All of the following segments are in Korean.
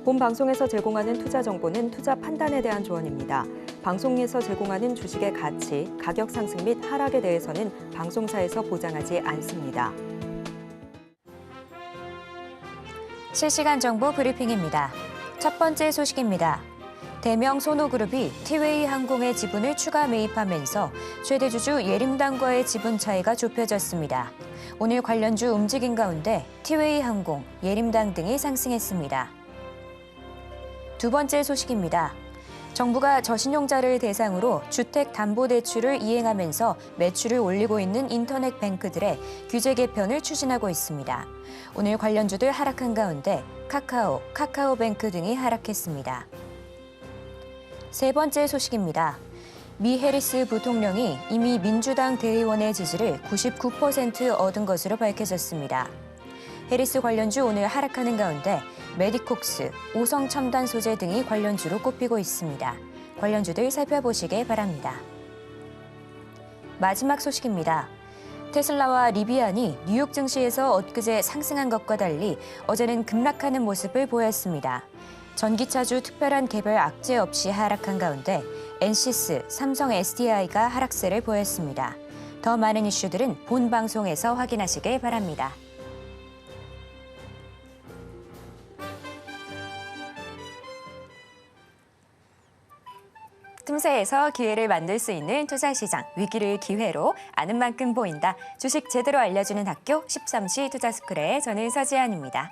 본 방송에서 제공하는 투자 정보는 투자 판단에 대한 조언입니다. 방송에서 제공하는 주식의 가치, 가격 상승 및 하락에 대해서는 방송사에서 보장하지 않습니다. 실시간 정보 브리핑입니다. 첫 번째 소식입니다. 대명 소노그룹이 티웨이 항공의 지분을 추가 매입하면서 최대 주주 예림당과의 지분 차이가 좁혀졌습니다. 오늘 관련주 움직인 가운데 티웨이 항공, 예림당 등이 상승했습니다. 두 번째 소식입니다. 정부가 저신용자를 대상으로 주택담보대출을 이행하면서 매출을 올리고 있는 인터넷 뱅크들의 규제 개편을 추진하고 있습니다. 오늘 관련주들 하락한 가운데 카카오, 카카오뱅크 등이 하락했습니다. 세 번째 소식입니다. 미 해리스 부통령이 이미 민주당 대의원의 지지를 99% 얻은 것으로 밝혀졌습니다. 해리스 관련주 오늘 하락하는 가운데 메디콕스, 오성첨단 소재 등이 관련주로 꼽히고 있습니다. 관련주들 살펴보시기 바랍니다. 마지막 소식입니다. 테슬라와 리비안이 뉴욕 증시에서 엊그제 상승한 것과 달리 어제는 급락하는 모습을 보였습니다. 전기차주 특별한 개별 악재 없이 하락한 가운데 엔시스, 삼성 SDI가 하락세를 보였습니다. 더 많은 이슈들은 본 방송에서 확인하시길 바랍니다. 틈새에서 기회를 만들 수 있는 투자시장, 위기를 기회로 아는 만큼 보인다. 주식 제대로 알려주는 학교 13시 투자스쿨의 저는 서지안입니다.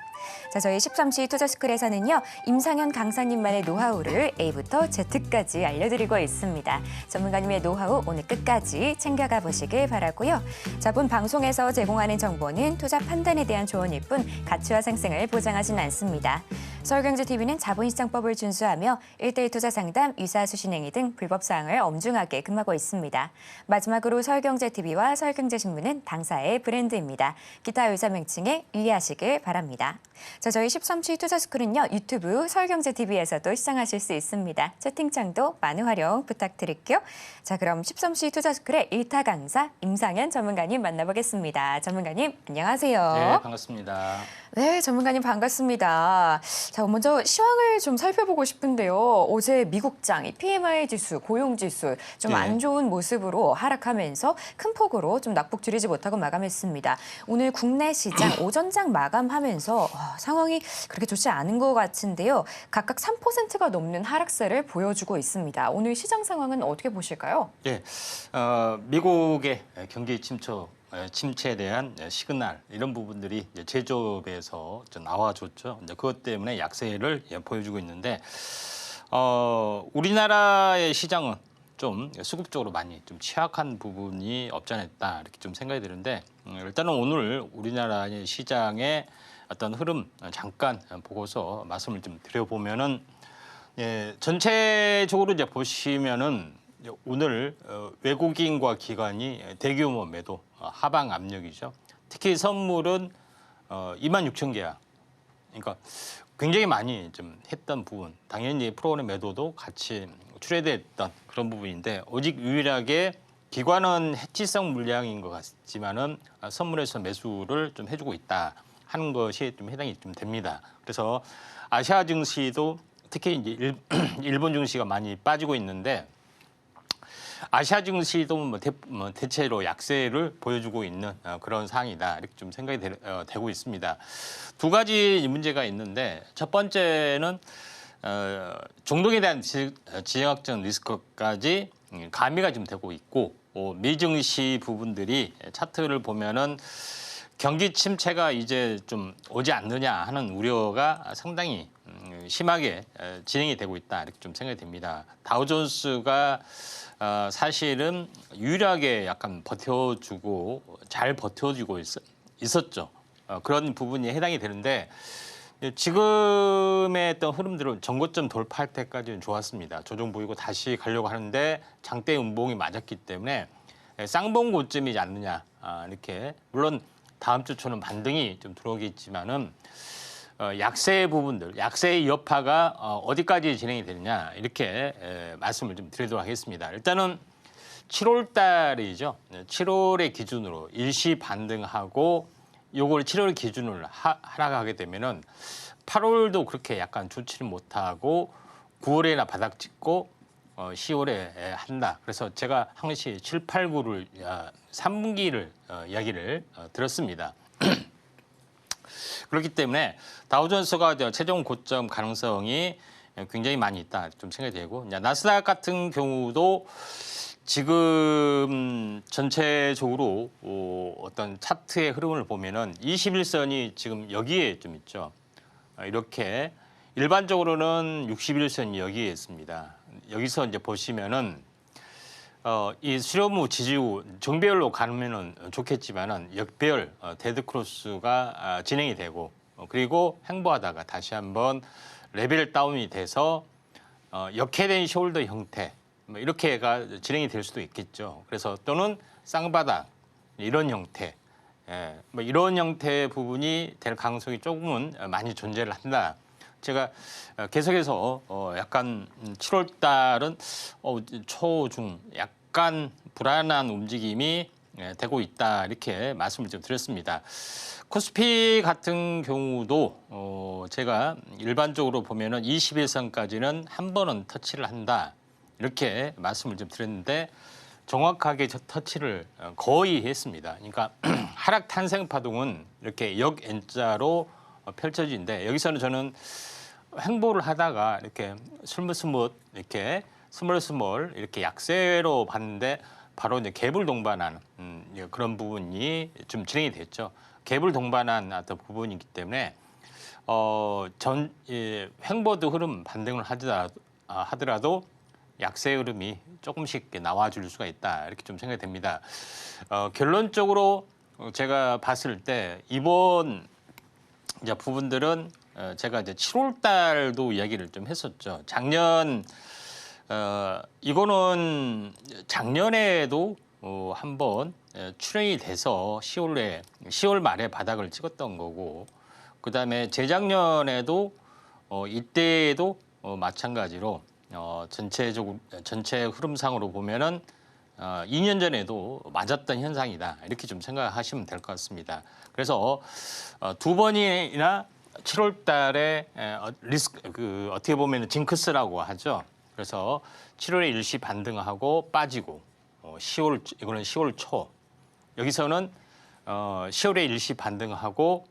자, 저희 13시 투자스쿨에서는요, 임상현 강사님만의 노하우를 A부터 Z까지 알려드리고 있습니다. 전문가님의 노하우 오늘 끝까지 챙겨가 보시길 바라고요. 자, 본 방송에서 제공하는 정보는 투자 판단에 대한 조언일 뿐 가치와 상승을 보장하진 않습니다. 서울경제TV는 자본시장법을 준수하며 1:1 투자 상담, 유사수신행위 등 불법 사항을 엄중하게 금하고 있습니다. 마지막으로 서울경제TV와 서울경제신문은 당사의 브랜드입니다. 기타 의사 명칭에 유의하시길 바랍니다. 자, 저희 13시 투자스쿨은요, 유튜브 서울경제TV에서도 시청하실 수 있습니다. 채팅창도 많은 활용 부탁드릴게요. 자, 그럼 13시 투자스쿨의 1타 강사 임상현 전문가님 만나보겠습니다. 전문가님, 안녕하세요. 네, 반갑습니다. 네, 전문가님 반갑습니다. 자, 먼저 시황을 좀 살펴보고 싶은데요. 어제 미국장, 이 PMI 지수, 고용지수 좀 안 좋은 모습으로 하락하면서 큰 폭으로 좀 낙폭 줄이지 못하고 마감했습니다. 오늘 국내 시장 오전장 마감하면서 상황이 그렇게 좋지 않은 것 같은데요. 각각 3%가 넘는 하락세를 보여주고 있습니다. 오늘 시장 상황은 어떻게 보실까요? 예, 미국의 경기 침체에 대한 시그널 이런 부분들이 이제 제조업에서 좀 나와줬죠. 이제 그것 때문에 약세를 보여주고 있는데 우리나라의 시장은 좀 수급적으로 많이 좀 취약한 부분이 없지 않아 있다 이렇게 좀 생각이 드는데 일단은 오늘 우리나라의 시장의 어떤 흐름 잠깐 보고서 말씀을 좀 드려보면은 전체적으로 이제 보시면은 오늘 외국인과 기관이 대규모 매도 하방 압력이죠. 특히 선물은 26,000개야. 그러니까 굉장히 많이 좀 했던 부분. 당연히 프로그램 매도도 같이 출회됐던 그런 부분인데 오직 유일하게 기관은 해치성 물량인 것 같지만은 선물에서 매수를 좀 해주고 있다 하는 것이 좀 해당이 좀 됩니다. 그래서 아시아 증시도 특히 이제 일본 증시가 많이 빠지고 있는데. 아시아 증시도 대체로 약세를 보여주고 있는 그런 상황이다 이렇게 좀 생각이 되고 있습니다. 두 가지 문제가 있는데 첫 번째는 중동에 대한 지정학적 리스크까지 가미가 좀 되고 있고 미증시 부분들이 차트를 보면은 경기 침체가 이제 좀 오지 않느냐 하는 우려가 상당히 심하게 진행이 되고 있다 이렇게 좀 생각이 됩니다. 다우존스가 사실은 유일하게 약간 잘 버텨주고 있었죠. 그런 부분이 해당이 되는데 지금의 어떤 흐름들은 전고점 돌파할 때까지는 좋았습니다. 조정 보이고 다시 가려고 하는데 장대 음봉이 맞았기 때문에 쌍봉 고점이지 않느냐 이렇게 물론 다음 주 초는 반등이 좀 들어오겠지만은 약세 부분들, 약세의 여파가 어디까지 진행이 되느냐 이렇게 말씀을 좀 드리도록 하겠습니다. 일단은 7월 달이죠. 7월의 기준으로 일시 반등하고 요걸 7월 기준으로 하락하게 되면은 8월도 그렇게 약간 좋지는 못하고 9월에나 바닥 찍고 10월에 한다. 그래서 제가 항시 7, 8, 9를 3분기를 이야기를 들었습니다. 그렇기 때문에 다우존스가 최종 고점 가능성이 굉장히 많이 있다 좀 생각이 되고, 나스닥 같은 경우도 지금 전체적으로 어떤 차트의 흐름을 보면은 21선이 지금 여기에 좀 있죠. 이렇게 일반적으로는 61선이 여기에 있습니다. 여기서 이제 보시면은 이 수렴후 지지후 정배열로 가면은 좋겠지만은 역배열 데드 크로스가 진행이 되고, 그리고 횡보하다가 다시 한번 레벨 다운이 돼서 역회된 숄더 형태 뭐 이렇게가 진행이 될 수도 있겠죠. 그래서 또는 쌍바닥 이런 형태, 뭐 이런 형태의 부분이 될 가능성이 조금은 많이 존재를 한다. 제가 계속해서 약간 7월 달은 초중 약간 불안한 움직임이 되고 있다 이렇게 말씀을 좀 드렸습니다. 코스피 같은 경우도 제가 일반적으로 보면은 21선까지는 한 번은 터치를 한다 이렇게 말씀을 좀 드렸는데 정확하게 저 터치를 거의 했습니다. 그러니까 하락 탄생 파동은 이렇게 역 N자로 펼쳐지는데, 여기서는 저는 횡보를 하다가 이렇게 스물스물 이렇게 스멀스멀 이렇게 약세로 봤는데 바로 이제 갭을 동반한 그런 부분이 좀 진행이 됐죠. 갭을 동반한 어떤 부분이기 때문에 횡보도 흐름 반등을 하더라도 약세 흐름이 조금씩 나와줄 수가 있다 이렇게 좀 생각이 됩니다. 결론적으로 제가 봤을 때 이번 이제 부분들은 제가 이제 7월 달도 이야기를 좀 했었죠. 이거는 작년에도 한번 출현이 돼서 10월 말에 바닥을 찍었던 거고, 그다음에 재작년에도 이때에도 마찬가지로 전체 흐름상으로 보면은 2년 전에도 맞았던 현상이다 이렇게 좀 생각하시면 될 것 같습니다. 그래서 두 번이나 7월 달에 어떻게 보면 징크스라고 하죠. 그래서 7월에 일시 반등하고 빠지고 10월 초 여기서는 10월에 일시 반등하고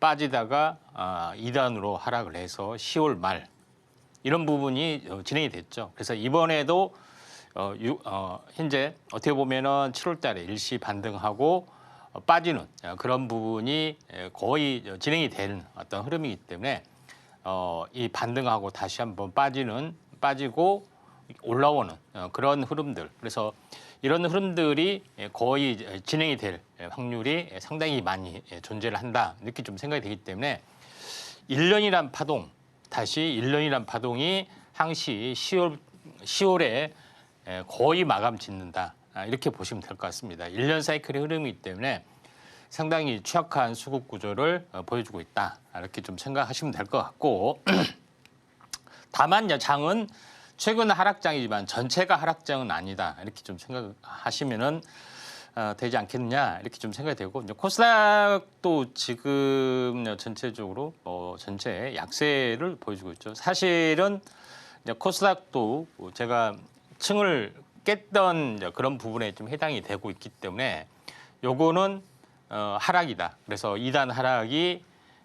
빠지다가 2단으로 하락을 해서 10월 말 이런 부분이 진행이 됐죠. 그래서 이번에도 현재 어떻게 보면은 7월 달에 일시 반등하고 빠지는 그런 부분이 거의 진행이 되는 어떤 흐름이기 때문에 이 반등하고 다시 한번 빠지고 올라오는 그런 흐름들, 그래서 이런 흐름들이 거의 진행이 될 확률이 상당히 많이 존재를 한다 이렇게 좀 생각이 되기 때문에 1년이란 파동, 다시 1년이란 파동이 항시 10월에 거의 마감 짓는다 이렇게 보시면 될 것 같습니다. 1년 사이클의 흐름이기 때문에 상당히 취약한 수급 구조를 보여주고 있다 이렇게 좀 생각하시면 될 것 같고, 다만 장은 최근 하락장이지만 전체가 하락장은 아니다 이렇게 좀 생각하시면은 되지 않겠느냐 이렇게 좀 생각이 되고, 코스닥도 지금 전체적으로 전체 약세를 보여주고 있죠. 사실은 코스닥도 제가 층을 깼던 그런 부분에 좀 해당이 되고 있기 때문에 요거는 하락이다. 그래서 2단 하락이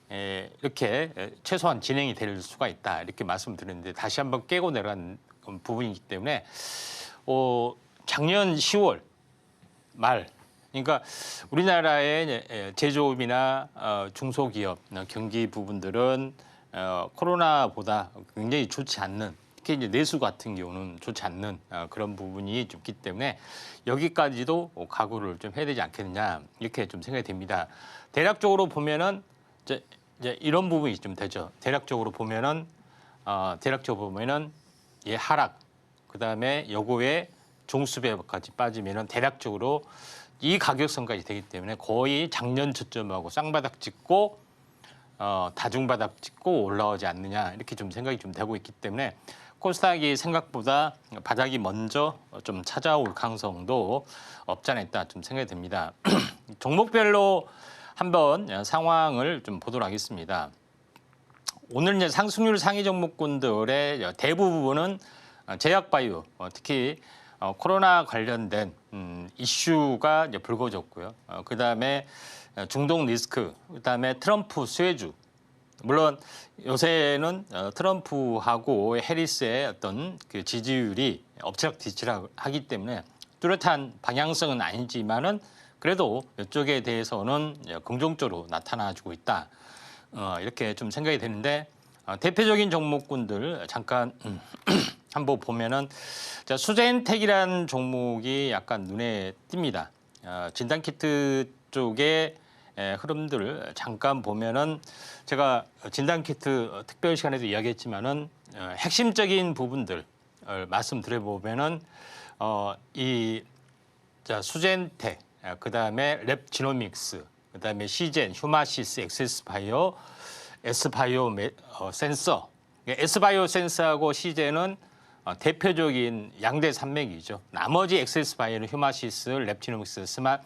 이렇게 최소한 진행이 될 수가 있다 이렇게 말씀드렸는데, 다시 한번 깨고 내려간 부분이기 때문에 작년 10월 말, 그러니까 우리나라의 제조업이나 중소기업 경기 부분들은 코로나보다 굉장히 좋지 않는, 특히 이제 내수 같은 경우는 좋지 않는 그런 부분이 있기 때문에 여기까지도 각오를 좀 해야 되지 않겠느냐 이렇게 좀 생각이 됩니다. 대략적으로 보면은 이제 이런 부분이 좀 되죠. 대략적으로 보면은 예, 하락, 그다음에 요거에 종수배까지 빠지면은 대략적으로 이 가격선까지 되기 때문에 거의 작년 저점하고 쌍바닥 찍고 다중바닥 찍고 올라오지 않느냐 이렇게 좀 생각이 좀 되고 있기 때문에 코스닥이 생각보다 바닥이 먼저 좀 찾아올 가능성도 없지 않아 있다 좀 생각이 듭니다. 종목별로 한번 상황을 좀 보도록 하겠습니다. 오늘 이제 상승률 상위 종목군들의 대부분은 제약바이오, 특히 코로나 관련된 이슈가 이제 불거졌고요. 그다음에 중동 리스크, 그다음에 트럼프 수혜주. 물론 요새는 트럼프하고 해리스의 어떤 그 지지율이 엎치락뒤치락하기 때문에 뚜렷한 방향성은 아니지만은 그래도 이쪽에 대해서는 긍정적으로 나타나주고 있다. 이렇게 좀 생각이 되는데 대표적인 종목군들 잠깐 한번 보면은 수젠텍이라는 종목이 약간 눈에 띕니다. 진단키트 쪽의 흐름들을 잠깐 보면은 제가 진단키트 특별 시간에도 이야기했지만은 핵심적인 부분들 말씀드려 보면은 이 수젠텍, 그다음에 랩지노믹스, 그다음에 시젠, 휴마시스, 엑세스바이오, S바이오 센서. S바이오 센서하고 시젠은 대표적인 양대 산맥이죠. 나머지 엑세스바이오는 휴마시스, 랩지노믹스,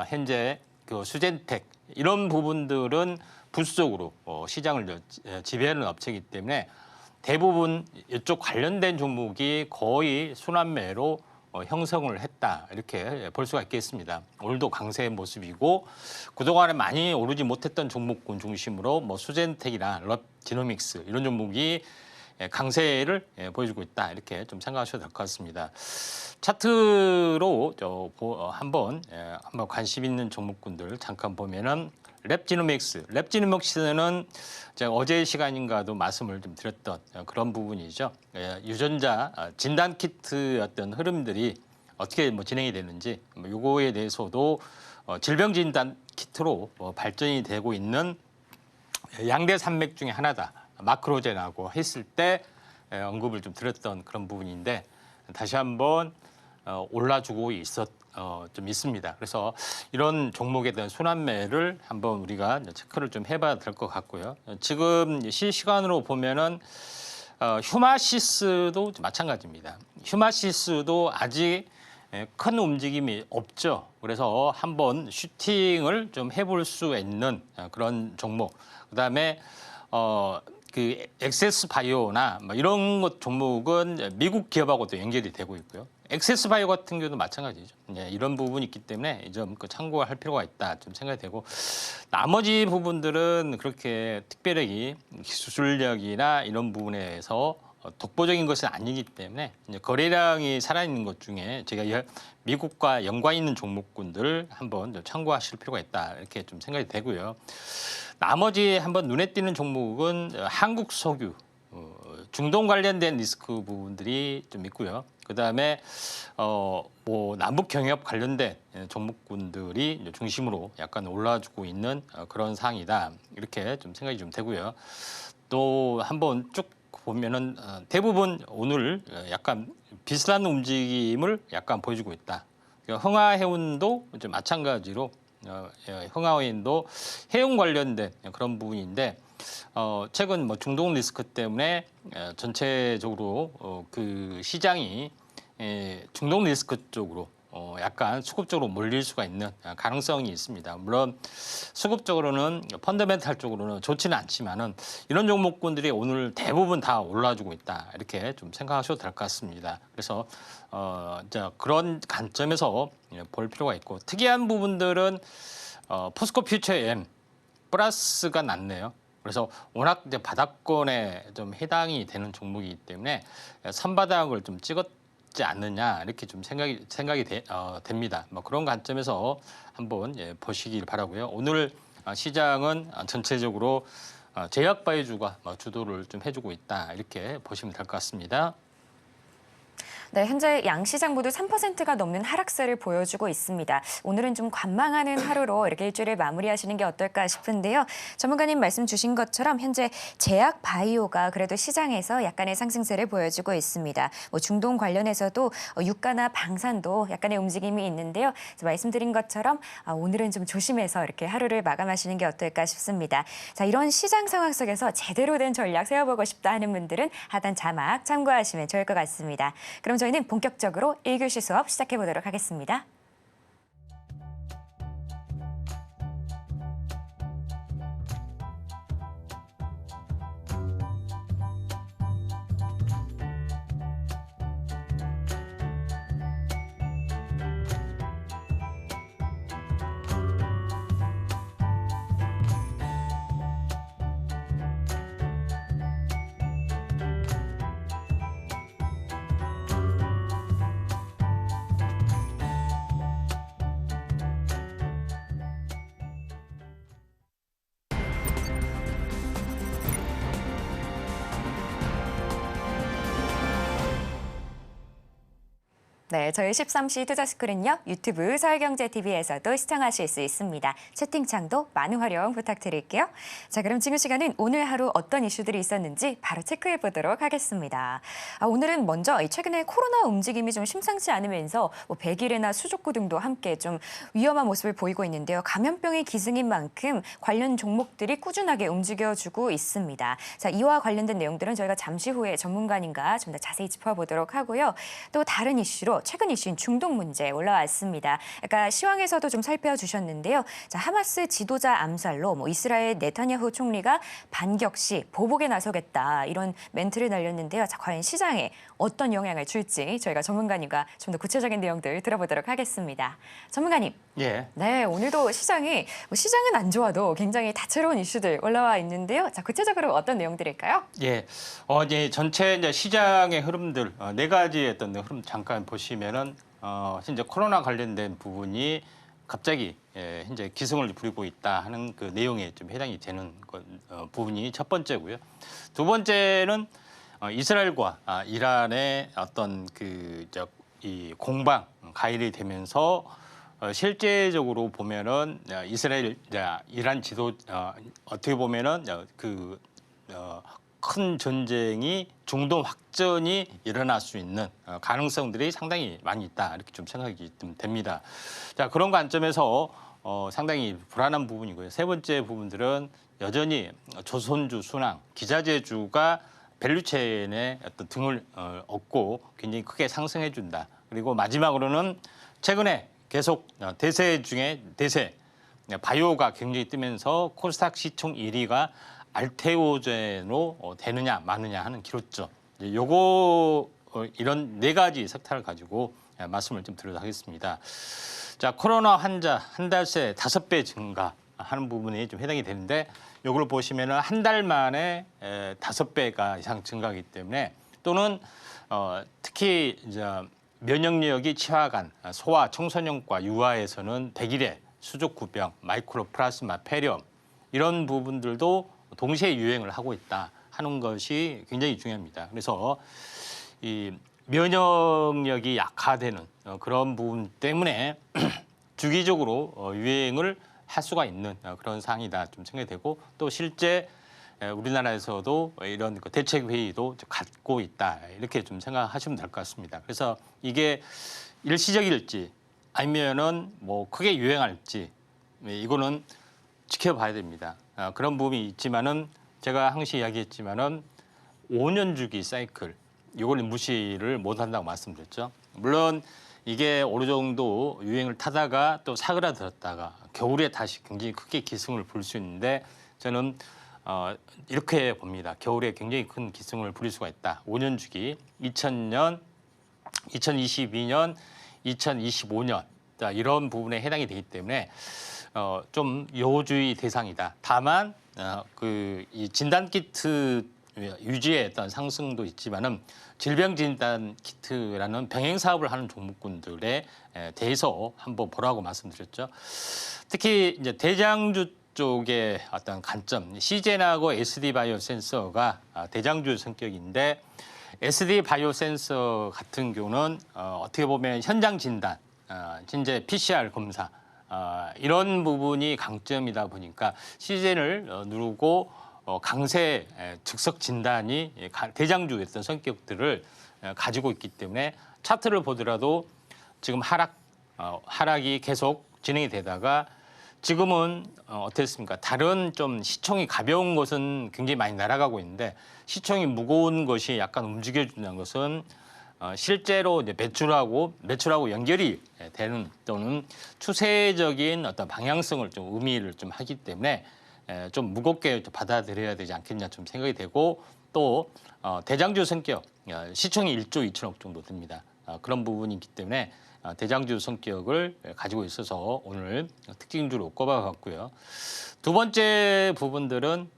현재 그 수젠텍 이런 부분들은 부수적으로 시장을 지배하는 업체이기 때문에 대부분 이쪽 관련된 종목이 거의 순환매로 형성을 했다 이렇게 볼 수가 있겠습니다. 오늘도 강세의 모습이고 그동안에 많이 오르지 못했던 종목군 중심으로 뭐 수젠텍이나 럽지노믹스 이런 종목이 강세를 보여주고 있다 이렇게 좀 생각하셔도 될 것 같습니다. 차트로 한번 관심 있는 종목군들 잠깐 보면은 랩지노믹스는 제가 어제 시간인가도 말씀을 좀 드렸던 그런 부분이죠. 유전자 진단 키트 어떤 흐름들이 어떻게 진행이 되는지 요거에 대해서도 질병 진단 키트로 발전이 되고 있는 양대 산맥 중에 하나다. 마크로젠하고 했을 때 언급을 좀 드렸던 그런 부분인데 다시 한번 올라주고 좀 있습니다. 그래서 이런 종목에 대한 순환매를 한번 우리가 체크를 좀 해봐야 될 것 같고요. 지금 실시간으로 보면은 휴마시스도 마찬가지입니다. 휴마시스도 아직 큰 움직임이 없죠. 그래서 한번 슈팅을 좀 해볼 수 있는 그런 종목. 그다음에 그 엑세스바이오나 이런 것 종목은 미국 기업하고도 연결이 되고 있고요. 엑세스바이오 같은 경우도 마찬가지죠. 이런 부분이 있기 때문에 좀 참고할 필요가 있다 좀 생각이 되고 나머지 부분들은 그렇게 특별히 기술력이나 이런 부분에서 독보적인 것은 아니기 때문에 거래량이 살아있는 것 중에 제가 미국과 연관 있는 종목군들 한번 참고하실 필요가 있다 이렇게 좀 생각이 되고요. 나머지 한번 눈에 띄는 종목은 한국 석유, 중동 관련된 리스크 부분들이 좀 있고요. 그다음에 뭐 남북 경협 관련된 종목군들이 중심으로 약간 올라주고 있는 그런 상황이다 이렇게 좀 생각이 좀 되고요. 또 한번 쭉 보면은 대부분 오늘 약간 비슷한 움직임을 약간 보여주고 있다. 흥하해운도 좀 마찬가지로 흥하해운도 해운 관련된 그런 부분인데 최근 뭐 중동 리스크 때문에 전체적으로 그 시장이 중동 리스크 쪽으로 약간 수급적으로 몰릴 수가 있는 가능성이 있습니다. 물론 수급적으로는 펀더멘탈 쪽으로는 좋지는 않지만은 이런 종목군들이 오늘 대부분 다 올라주고 있다 이렇게 좀 생각하셔도 될 것 같습니다. 그래서 그런 관점에서 볼 필요가 있고 특이한 부분들은 포스코 퓨처엠 플러스가 났네요. 그래서 워낙 이제 바닥권에 좀 해당이 되는 종목이기 때문에 선바닥을 좀 찍었지 않느냐 이렇게 좀 생각이 됩니다. 뭐 그런 관점에서 한번 보시길 바라고요. 오늘 시장은 전체적으로 제약바이오주가 주도를 좀 해주고 있다 이렇게 보시면 될 것 같습니다. 네, 현재 양시장 모두 3%가 넘는 하락세를 보여주고 있습니다. 오늘은 좀 관망하는 하루로 이렇게 일주일을 마무리하시는 게 어떨까 싶은데요. 전문가님 말씀 주신 것처럼 현재 제약 바이오가 그래도 시장에서 약간의 상승세를 보여주고 있습니다. 뭐 중동 관련해서도 유가나 방산도 약간의 움직임이 있는데요. 말씀드린 것처럼 오늘은 좀 조심해서 이렇게 하루를 마감하시는 게 어떨까 싶습니다. 자, 이런 시장 상황 속에서 제대로 된 전략 세워보고 싶다 하는 분들은 하단 자막 참고하시면 좋을 것 같습니다. 그럼 저희는 본격적으로 1교시 수업 시작해 보도록 하겠습니다. 네, 저희 13시 투자스쿨은요. 유튜브 서울경제TV에서도 시청하실 수 있습니다. 채팅창도 많은 활용 부탁드릴게요. 자, 그럼 지금 시간은 오늘 하루 어떤 이슈들이 있었는지 바로 체크해 보도록 하겠습니다. 오늘은 먼저 최근에 코로나 움직임이 좀 심상치 않으면서 백일이나 수족구 등도 함께 좀 위험한 모습을 보이고 있는데요. 감염병이 기승인 만큼 관련 종목들이 꾸준하게 움직여주고 있습니다. 자, 이와 관련된 내용들은 저희가 잠시 후에 전문가님과 좀 더 자세히 짚어보도록 하고요. 또 다른 이슈로 최근 이슈인 중동 문제 올라왔습니다. 아까 시황에서도 좀 살펴주셨는데요. 자, 하마스 지도자 암살로 이스라엘 네타냐후 총리가 반격 시 보복에 나서겠다 이런 멘트를 날렸는데요. 자, 과연 시장에 어떤 영향을 줄지 저희가 전문가님과 좀 더 구체적인 내용들 들어보도록 하겠습니다. 전문가님. 예. 네, 오늘도 시장은 안 좋아도 굉장히 다채로운 이슈들 올라와 있는데요. 자, 구체적으로 어떤 내용들일까요? 예. 어제 전체 이제 시장의 흐름들 네 가지의 어떤 흐름 잠깐 보시면은 현재 코로나 관련된 부분이 갑자기 현재 기승을 부리고 있다 하는 그 내용에 좀 해당이 되는 부분이 첫 번째고요. 두 번째는 이스라엘과 이란의 어떤 이 공방 가일이 되면서 실제적으로 보면은 이란 지도 어떻게 보면은 큰 전쟁이 중동 확전이 일어날 수 있는 가능성들이 상당히 많이 있다 이렇게 좀 생각이 좀 됩니다. 자, 그런 관점에서 상당히 불안한 부분이고요. 세 번째 부분들은 여전히 조선주 순항, 기자재주가 밸류체인의 어떤 등을 얻고 굉장히 크게 상승해 준다. 그리고 마지막으로는 최근에 계속 대세 중에 대세 바이오가 굉장히 뜨면서 코스닥 시총 1위가 알테오젠으로 되느냐 마느냐 하는 기로점. 이런 네 가지 섹터를 가지고 말씀을 좀 드리도록 하겠습니다. 자, 코로나 환자 한 달 새 5배 증가하는 부분이 좀 해당이 되는데 이걸 보시면은 한 달 만에 5배가 이상 증가하기 때문에 또는 특히 이제 면역력이 취약한 소아, 청소년과 유아에서는 100일에 수족구병, 마이크로 플라스마 폐렴 이런 부분들도 동시에 유행을 하고 있다 하는 것이 굉장히 중요합니다. 그래서 이 면역력이 약화되는 그런 부분 때문에 주기적으로 유행을 할 수가 있는 그런 상황이다 좀 생각이 되고 또 실제 우리나라에서도 이런 대책 회의도 갖고 있다 이렇게 좀 생각하시면 될 것 같습니다. 그래서 이게 일시적일지 아니면은 크게 유행할지 이거는 지켜봐야 됩니다. 그런 부분이 있지만은 제가 항시 이야기했지만은 5년 주기 사이클 이걸 무시를 못한다고 말씀드렸죠. 물론 이게 어느 정도 유행을 타다가 또 사그라들었다가 겨울에 다시 굉장히 크게 기승을 부릴 수 있는데 저는 이렇게 봅니다. 겨울에 굉장히 큰 기승을 부릴 수가 있다. 5년 주기 2000년, 2022년, 2025년 이런 부분에 해당이 되기 때문에 좀 요주의 대상이다. 다만 이 진단 키트 유지의 어떤 상승도 있지만은 질병 진단 키트라는 병행 사업을 하는 종목군들에 대해서 한번 보라고 말씀드렸죠. 특히 이제 대장주 쪽의 어떤 관점, 시젠하고 SD 바이오 센서가 대장주 성격인데 SD 바이오 센서 같은 경우는 어떻게 보면 현장 진단, 진짜 PCR 검사 이런 부분이 강점이다 보니까 시젠을 누르고 강세 즉석 진단이 대장주였던 성격들을 가지고 있기 때문에 차트를 보더라도 지금 하락이 계속 진행이 되다가 지금은 어땠습니까? 다른 좀 시총이 가벼운 것은 굉장히 많이 날아가고 있는데 시총이 무거운 것이 약간 움직여준다는 것은 실제로 이제 매출하고 연결이 되는 또는 추세적인 어떤 방향성을 좀 의미를 좀 하기 때문에 좀 무겁게 받아들여야 되지 않겠냐 좀 생각이 되고 또 대장주 성격 시총이 1조 2천억 정도 됩니다. 그런 부분이 있기 때문에 대장주 성격을 가지고 있어서 오늘 특징주로 꼽아봤고요. 두 번째 부분들은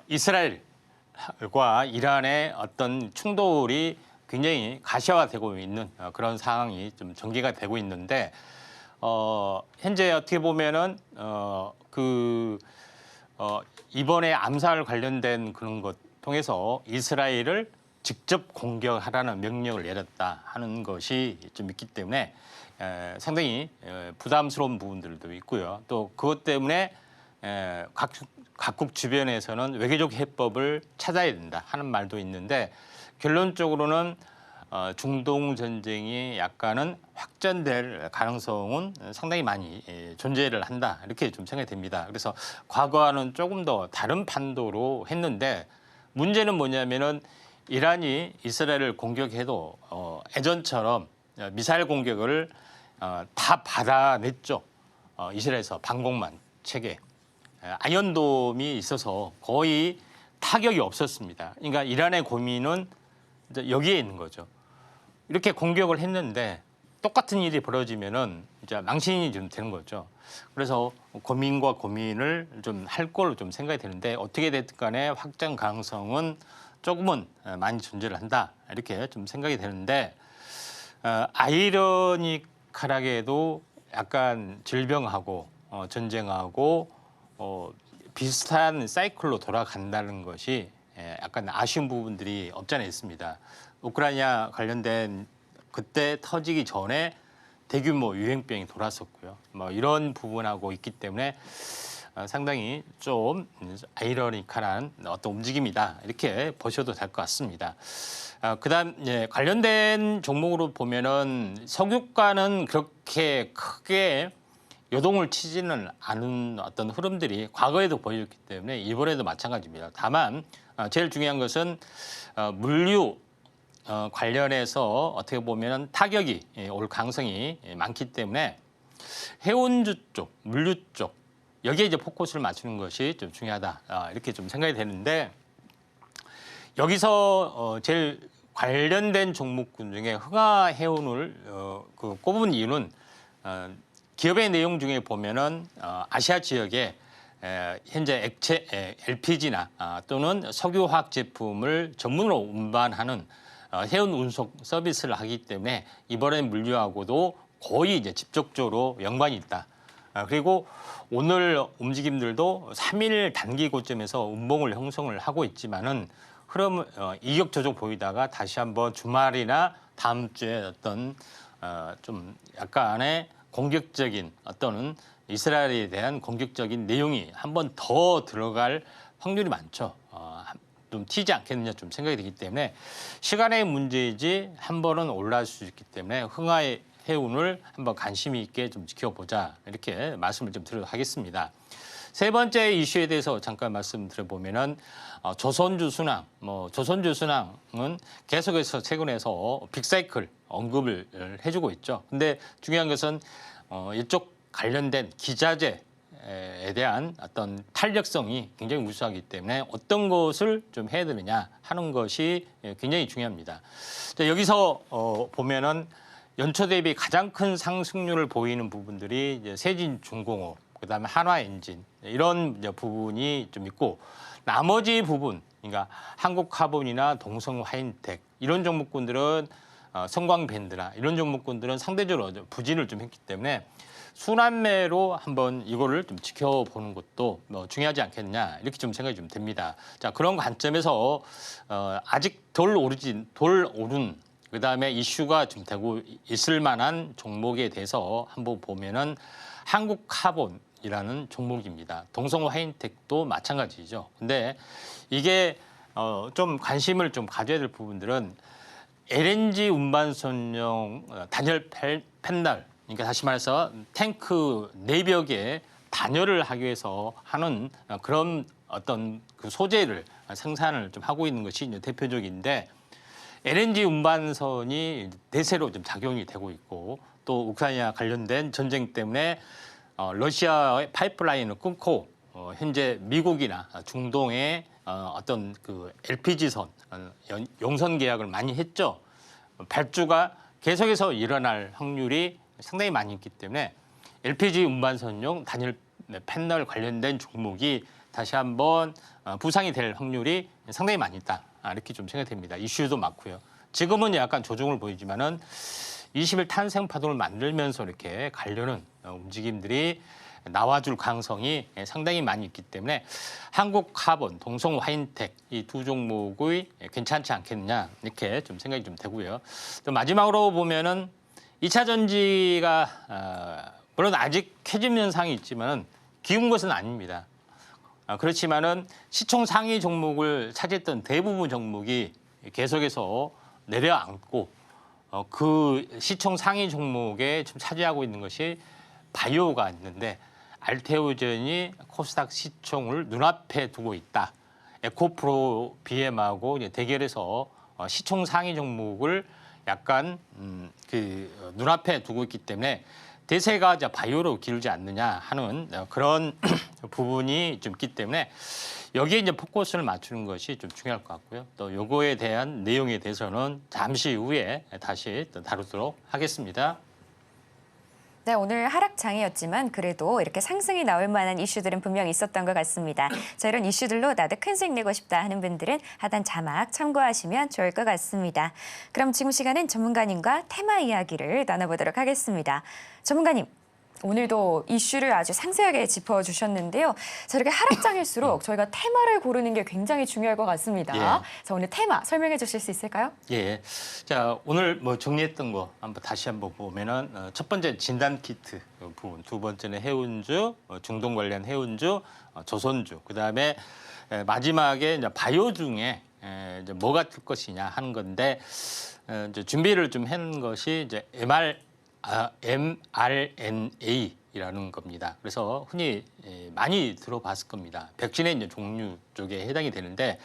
이스라엘과 이란의 어떤 충돌이 굉장히 가시화되고 있는 그런 상황이 좀 전개가 되고 있는데 현재 어떻게 보면은 이번에 암살 관련된 그런 것 통해서 이스라엘을 직접 공격하라는 명령을 내렸다 하는 것이 좀 있기 때문에 상당히 부담스러운 부분들도 있고요. 또 그것 때문에 각국 주변에서는 외교적 해법을 찾아야 된다 하는 말도 있는데 결론적으로는 중동 전쟁이 약간은 확전될 가능성은 상당히 많이 존재를 한다 이렇게 좀 생각이 됩니다. 그래서 과거와는 조금 더 다른 판도로 했는데 문제는 뭐냐면은 이란이 이스라엘을 공격해도 예전처럼 미사일 공격을 다 받아냈죠. 이스라엘에서 방공만 체계 아이언돔이 있어서 거의 타격이 없었습니다. 그러니까 이란의 고민은 이제 여기에 있는 거죠. 이렇게 공격을 했는데 똑같은 일이 벌어지면은 이제 망신이 좀 되는 거죠. 그래서 고민과 고민을 좀 할 걸로 좀 생각이 되는데 어떻게 됐든 간에 확장 가능성은 조금은 많이 존재를 한다 이렇게 좀 생각이 되는데 아이러니컬하게도 약간 질병하고 전쟁하고 비슷한 사이클로 돌아간다는 것이 약간 아쉬운 부분들이 없지 않아 있습니다. 우크라이나 관련된 그때 터지기 전에 대규모 유행병이 돌았었고요. 뭐 이런 부분하고 있기 때문에 상당히 좀 아이러니컬한 어떤 움직임이다 이렇게 보셔도 될 것 같습니다. 그다음 관련된 종목으로 보면은 석유가는 그렇게 크게 요동을 치지는 않은 어떤 흐름들이 과거에도 보였기 때문에 이번에도 마찬가지입니다. 다만 제일 중요한 것은 물류 관련해서 어떻게 보면 타격이 올 가능성이 많기 때문에 해운주 쪽, 물류 쪽 여기에 이제 포커스를 맞추는 것이 좀 중요하다 이렇게 좀 생각이 되는데 여기서 제일 관련된 종목군 중에 흥하해운을 꼽은 이유는 기업의 내용 중에 보면은 아시아 지역에 현재 액체 LPG나 또는 석유화학 제품을 전문으로 운반하는 해운 운송 서비스를 하기 때문에 이번에 물류하고도 거의 이제 직접적으로 연관이 있다. 그리고 오늘 움직임들도 3일 단기 고점에서 음봉을 형성을 하고 있지만은 흐름 이격 조정 보이다가 다시 한번 주말이나 다음 주에 어떤 좀 약간의 공격적인 어떤 이스라엘에 대한 공격적인 내용이 한 번 더 들어갈 확률이 많죠. 좀 튀지 않겠느냐 좀 생각이 되기 때문에 시간의 문제이지 한 번은 올라갈 수 있기 때문에 흥하의 해운을 한번 관심 있게 좀 지켜보자 이렇게 말씀을 좀 드리도록 하겠습니다. 세 번째 이슈에 대해서 잠깐 말씀드려보면은 조선주 순항, 조선주 순항은 계속해서 최근에서 빅사이클 언급을 해주고 있죠. 근데 중요한 것은 이쪽 관련된 기자재에 대한 어떤 탄력성이 굉장히 우수하기 때문에 어떤 것을 좀 해야 되느냐 하는 것이 굉장히 중요합니다. 자, 여기서 보면은 연초 대비 가장 큰 상승률을 보이는 부분들이 이제 세진중공업, 그다음에 한화엔진 이런 부분이 좀 있고 나머지 부분, 그러니까 한국카본이나 동성화인텍 이런 종목군들은 성광밴드나 이런 종목군들은 상대적으로 부진을 좀 했기 때문에 순환매로 한번 이거를 좀 지켜보는 것도 중요하지 않겠냐 이렇게 좀 생각이 좀 됩니다. 자, 그런 관점에서 아직 덜 오른 그다음에 이슈가 좀 되고 있을 만한 종목에 대해서 한번 보면은 한국카본이라는 종목입니다. 동성화인텍도 마찬가지죠. 근데 이게 좀 관심을 좀 가져야 될 부분들은 LNG 운반선용 단열 패널, 그러니까 다시 말해서 탱크 내벽에 단열을 하기 위해서 하는 그런 어떤 그 소재를 생산을 좀 하고 있는 것이 이제 대표적인데 LNG 운반선이 대세로 좀 작용이 되고 있고 또 우크라이나 관련된 전쟁 때문에 러시아의 파이프라인을 끊고 현재 미국이나 중동의 어떤 그 LPG선 용선 계약을 많이 했죠. 발주가 계속해서 일어날 확률이 상당히 많이 있기 때문에 LPG 운반선용 단열 패널 관련된 종목이 다시 한번 부상이 될 확률이 상당히 많이 있다. 이렇게 좀 생각됩니다. 이슈도 많고요. 지금은 약간 조정을 보이지만은 20일 탄생 파동을 만들면서 이렇게 가려는 움직임들이 나와줄 가능성이 상당히 많이 있기 때문에 한국카본, 동성화인텍 이 두 종목의 괜찮지 않겠느냐 이렇게 좀 생각이 좀 되고요. 또 마지막으로 보면은 2차 전지가 물론 아직 캐즘 현상이 있지만 기운 것은 아닙니다. 그렇지만은 시총 상위 종목을 차지했던 대부분 종목이 계속해서 내려앉고 그 시총 상위 종목에 좀 차지하고 있는 것이 바이오가 있는데 알테오젠이 코스닥 시총을 눈앞에 두고 있다. 에코프로 BM하고 대결해서 시총 상위 종목을 약간 그 눈앞에 두고 있기 때문에 대세가 이제 바이오로 기울지 않느냐 하는 그런 부분이 좀 있기 때문에 여기에 이제 포커스를 맞추는 것이 좀 중요할 것 같고요. 또 요거에 대한 내용에 대해서는 잠시 후에 다시 또 다루도록 하겠습니다. 네, 오늘 하락장이었지만 그래도 이렇게 상승이 나올 만한 이슈들은 분명히 있었던 것 같습니다. 자, 이런 이슈들로 나도 큰 수익 내고 싶다 하는 분들은 하단 자막 참고하시면 좋을 것 같습니다. 그럼 지금 시간은 전문가님과 테마 이야기를 나눠보도록 하겠습니다. 전문가님, 오늘도 이슈를 아주 상세하게 짚어주셨는데요. 자, 이렇게 하락장일수록 저희가 테마를 고르는 게 굉장히 중요할 것 같습니다. 예. 자, 오늘 테마 설명해 주실 수 있을까요? 예. 자, 오늘 뭐 정리했던 거 다시 한번 보면은 첫 번째 진단 키트 부분, 두 번째는 해운주, 중동 관련 해운주, 조선주, 그다음에 마지막에 이제 바이오 중에 이제 뭐가 뜰 것이냐 하는 건데 이제 준비를 좀 한 것이 이제 mRNA라는 겁니다. 그래서 흔히 많이 들어봤을 겁니다. 백신의 이제 종류 쪽에 해당이 되는데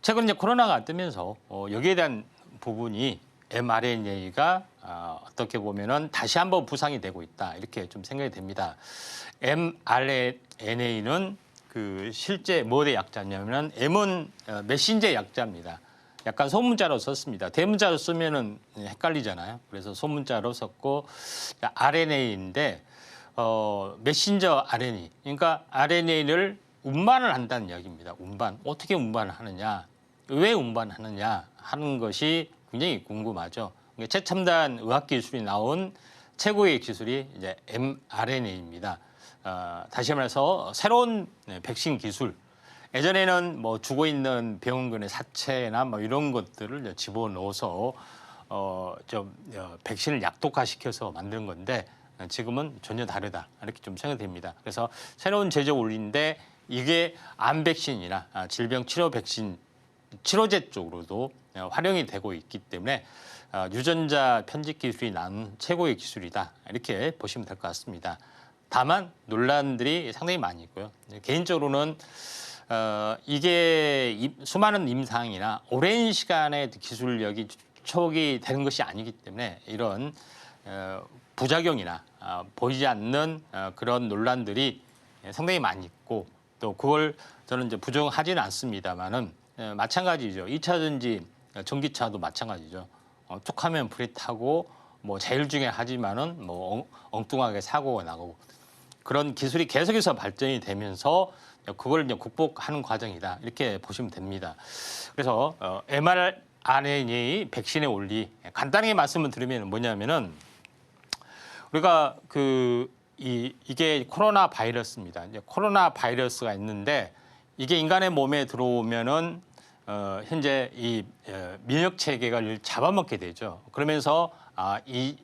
최근 이제 코로나가 뜨면서 여기에 대한 부분이 mRNA가 어떻게 보면은 다시 한번 부상이 되고 있다 이렇게 좀 생각이 됩니다. mRNA는 그 실제 뭐의 약자냐면은 M은 메신저 약자입니다. 약간 소문자로 썼습니다. 대문자로 쓰면은 헷갈리잖아요. 그래서 소문자로 썼고 RNA인데 메신저 RNA. 그러니까 RNA를 운반을 한다는 이야기입니다. 운반. 어떻게 운반을 하느냐? 왜 운반하느냐 하는 것이 굉장히 궁금하죠. 최첨단 의학 기술이 나온 최고의 기술이 이제 mRNA입니다. 다시 말해서 새로운 백신 기술. 예전에는 뭐 죽어 있는 병원근의 사체나 뭐 이런 것들을 집어넣어서 백신을 약독화시켜서 만든 건데 지금은 전혀 다르다 이렇게 좀 생각됩니다. 그래서 새로운 제조 원리인데 이게 암 백신이나 질병 치료 백신 치료제 쪽으로도 활용이 되고 있기 때문에 유전자 편집 기술이 난 최고의 기술이다 이렇게 보시면 될 것 같습니다. 다만 논란들이 상당히 많이 있고요. 개인적으로는 이게 수많은 임상이나 오랜 시간의 기술력이 축적이 되는 것이 아니기 때문에 이런 부작용이나 보이지 않는 그런 논란들이 상당히 많이 있고 또 그걸 저는 이제 부정하지는 않습니다만은 마찬가지죠. 2차 전지 전기차도 마찬가지죠. 툭하면 불이 타고 뭐 제일 중에 하지만은 뭐 엉뚱하게 사고가 나고 그런 기술이 계속해서 발전이 되면서 그걸 이제 극복하는 과정이다 이렇게 보시면 됩니다. 그래서 mRNA 백신의 원리 간단하게 말씀을 드리면 뭐냐면은 우리가 이게 코로나 바이러스입니다. 이제 코로나 바이러스가 있는데 이게 인간의 몸에 들어오면은 현재 이 면역 체계를 잡아먹게 되죠. 그러면서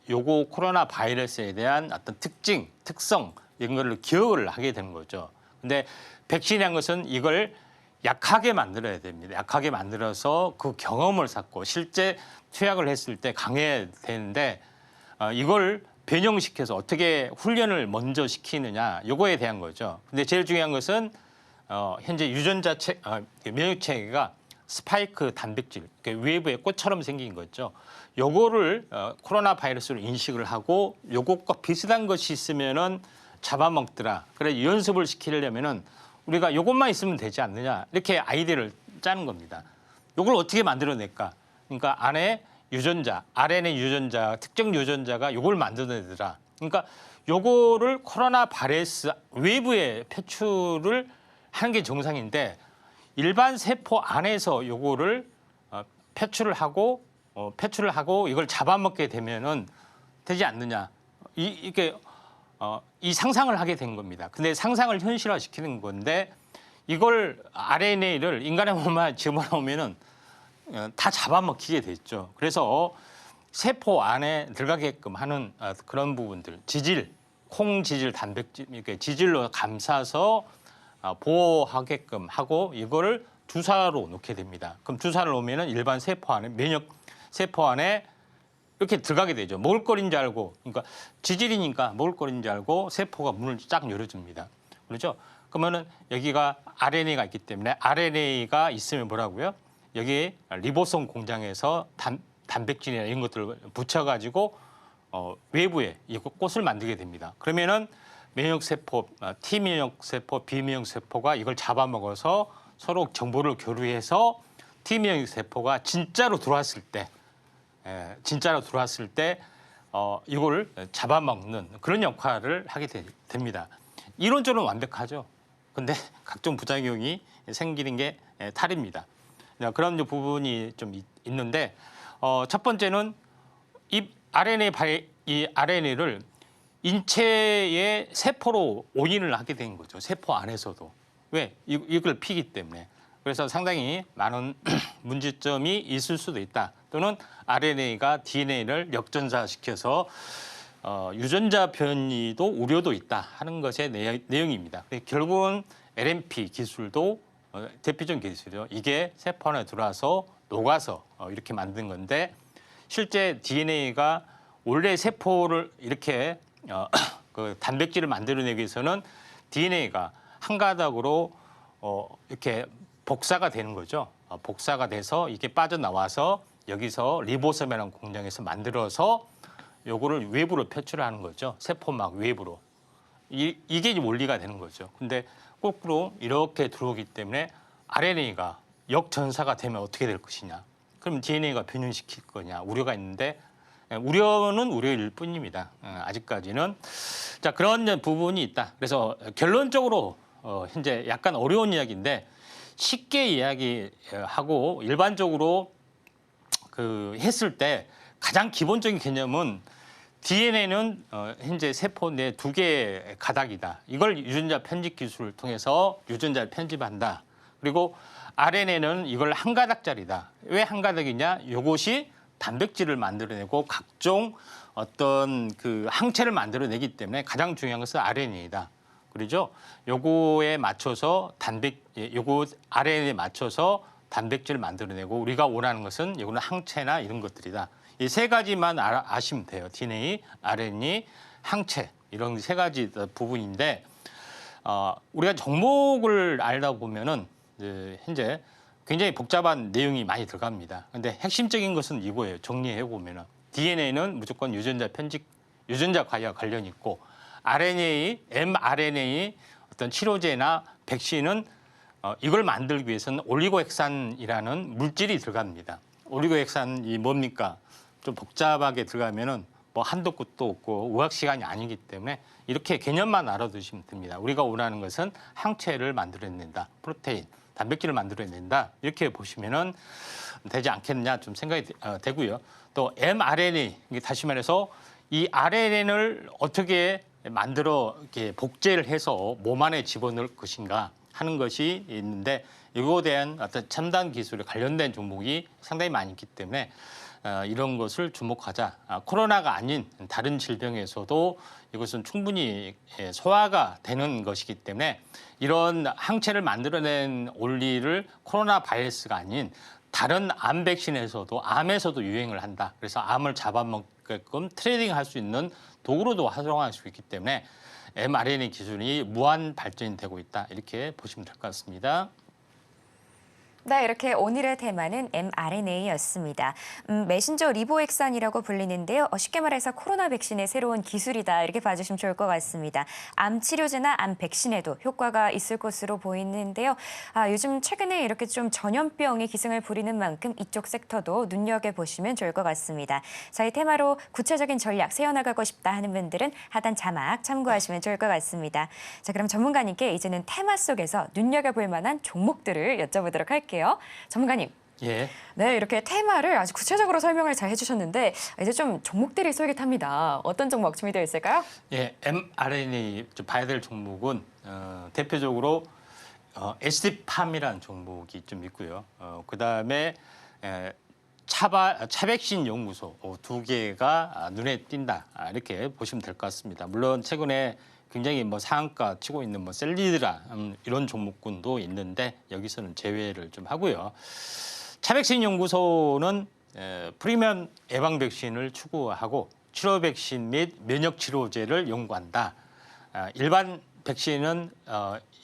요거 코로나 바이러스에 대한 어떤 특징, 특성 이런 거를 기억을 하게 되는 거죠. 근데 백신이란 것은 이걸 약하게 만들어야 됩니다. 약하게 만들어서 그 경험을 쌓고 실제 투약을 했을 때 강해야 되는데 이걸 변형시켜서 어떻게 훈련을 먼저 시키느냐 요거에 대한 거죠. 근데 제일 중요한 것은 현재 유전자 면역 체계가 스파이크 단백질, 외부에 꽃처럼 생긴 거죠. 요거를 코로나 바이러스로 인식을 하고 요것과 비슷한 것이 있으면은 잡아먹더라. 그래 연습을 시키려면은 우리가 요것만 있으면 되지 않느냐 이렇게 아이디어를 짜는 겁니다. 요걸 어떻게 만들어낼까? 그러니까 안에 유전자, RNA 유전자, 특정 유전자가 요걸 만들어내더라. 그러니까 요거를 코로나 바이러스 외부에 표출을 하는 게 정상인데 일반 세포 안에서 요거를 표출을 하고 이걸 잡아먹게 되면은 되지 않느냐. 이게 이 상상을 하게 된 겁니다. 근데 상상을 현실화시키는 건데 이걸 RNA를 인간의 몸에 집어넣으면은 다 잡아먹히게 됐죠. 그래서 세포 안에 들어가게끔 하는 그런 부분들, 지질, 콩 지질, 단백질, 이렇게 지질로 감싸서 보호하게끔 하고 이거를 주사로 놓게 됩니다. 그럼 주사를 놓으면은 일반 세포 안에 면역 세포 안에 이렇게 들어가게 되죠. 먹을거리인 줄 알고, 그러니까 지질이니까 먹을거리인 줄 알고 세포가 문을 쫙 열어줍니다. 그렇죠? 그러면은 여기가 RNA가 있기 때문에 RNA가 있으면 뭐라고요? 여기 리보솜 공장에서 단백질이나 이런 것들을 붙여가지고 외부에 이 꽃을 만들게 됩니다. 그러면은 면역세포, T 면역세포, B 면역세포가 이걸 잡아먹어서 서로 정보를 교류해서 T 면역세포가 진짜로 들어왔을 때 이걸 잡아먹는 그런 역할을 하게 됩니다. 이론적으로 완벽하죠. 근데 각종 부작용이 생기는 게 탈입니다. 그런 부분이 좀 있는데 첫 번째는 이 RNA를 인체의 세포로 오인을 하게 된 거죠. 세포 안에서도. 왜? 이걸 피기 때문에. 그래서 상당히 많은 문제점이 있을 수도 있다. 또는 RNA가 DNA를 역전사시켜서 유전자 변이도 우려도 있다 하는 것의 내용입니다. 결국은 LNP 기술도 대표적인 기술이죠. 이게 세포 안에 들어와서 녹아서 이렇게 만든 건데 실제 DNA가 원래 세포를 이렇게 그 단백질을 만들어내기 위해서는 DNA가 한 가닥으로 이렇게 복사가 되는 거죠. 복사가 돼서 이게 빠져나와서 여기서 리보솜이라는 공장에서 만들어서 요거를 외부로 표출하는 거죠. 세포막 외부로. 이게 원리가 되는 거죠. 근데 거꾸로 이렇게 들어오기 때문에 RNA가 역전사가 되면 어떻게 될 것이냐. 그럼 DNA가 변형시킬 거냐 우려가 있는데 우려는 우려일 뿐입니다. 아직까지는. 자, 그런 부분이 있다. 그래서 결론적으로 현재 약간 어려운 이야기인데 쉽게 이야기하고 일반적으로 했을 때 가장 기본적인 개념은 DNA는 현재 세포 내 2개의 가닥이다. 이걸 유전자 편집 기술을 통해서 유전자를 편집한다. 그리고 RNA는 이걸 한 가닥짜리다. 왜 한 가닥이냐? 이것이 단백질을 만들어내고 각종 어떤 그 항체를 만들어내기 때문에 가장 중요한 것은 RNA이다. 그렇죠? 요거에 맞춰서 요거 RNA에 맞춰서 단백질을 만들어내고 우리가 원하는 것은 요거는 항체나 이런 것들이다. 이 세 가지만 아시면 돼요. DNA, RNA, 항체 이런 세 가지 부분인데 우리가 종목을 알다 보면은 현재 굉장히 복잡한 내용이 많이 들어갑니다. 근데 핵심적인 것은 이거예요. 정리해 보면은 DNA는 무조건 유전자 편집, 유전자과와 관련이 있고 mRNA 어떤 치료제나 백신은 이걸 만들기 위해서는 올리고핵산이라는 물질이 들어갑니다. 올리고핵산이 뭡니까? 좀 복잡하게 들어가면은 뭐 한도 끝도 없고 의학 시간이 아니기 때문에 이렇게 개념만 알아두시면 됩니다. 우리가 원하는 것은 항체를 만들어낸다. 프로테인, 단백질을 만들어낸다. 이렇게 보시면은 되지 않겠느냐 좀 생각이 되고요. 또 mRNA, 다시 말해서 이 RNA를 어떻게 만들어 이렇게 복제를 해서 몸 안에 집어넣을 것인가 하는 것이 있는데 이거에 대한 어떤 첨단 기술에 관련된 종목이 상당히 많이 있기 때문에 이런 것을 주목하자. 코로나가 아닌 다른 질병에서도 이것은 충분히 소화가 되는 것이기 때문에 이런 항체를 만들어낸 원리를 코로나 바이러스가 아닌 다른 암 백신에서도 암에서도 유행을 한다. 그래서 암을 잡아먹게끔 트레이딩할 수 있는 도구로도 활용할 수 있기 때문에 mRNA 기술이 무한 발전이 되고 있다. 이렇게 보시면 될 것 같습니다. 네, 이렇게 오늘의 테마는 mRNA였습니다. 메신저 리보핵산이라고 불리는데요. 쉽게 말해서 코로나 백신의 새로운 기술이다. 이렇게 봐주시면 좋을 것 같습니다. 암 치료제나 암 백신에도 효과가 있을 것으로 보이는데요. 요즘 최근에 이렇게 좀 전염병이 기승을 부리는 만큼 이쪽 섹터도 눈여겨보시면 좋을 것 같습니다. 자, 이 테마로 구체적인 전략 세워나가고 싶다 하는 분들은 하단 자막 참고하시면 좋을 것 같습니다. 자, 그럼 전문가님께 이제는 테마 속에서 눈여겨볼 만한 종목들을 여쭤보도록 할게요. 전문가님, 예. 네, 이렇게 테마를 아주 구체적으로 설명을 잘 해주셨는데 이제 좀 종목들이 솔깃합니다. 어떤 종목 준비되어 있을까요? 예, mRNA 좀 봐야 될 종목은 대표적으로 SD팜이라는 종목이 좀 있고요. 그다음에 차백신 연구소 두 개가 눈에 띈다 이렇게 보시면 될 것 같습니다. 물론 최근에 굉장히 뭐 상한가 치고 있는 뭐 셀리드라 이런 종목군도 있는데 여기서는 제외를 좀 하고요. 차백신 연구소는 프리미엄 예방 백신을 추구하고 치료 백신 및 면역 치료제를 연구한다. 일반 백신은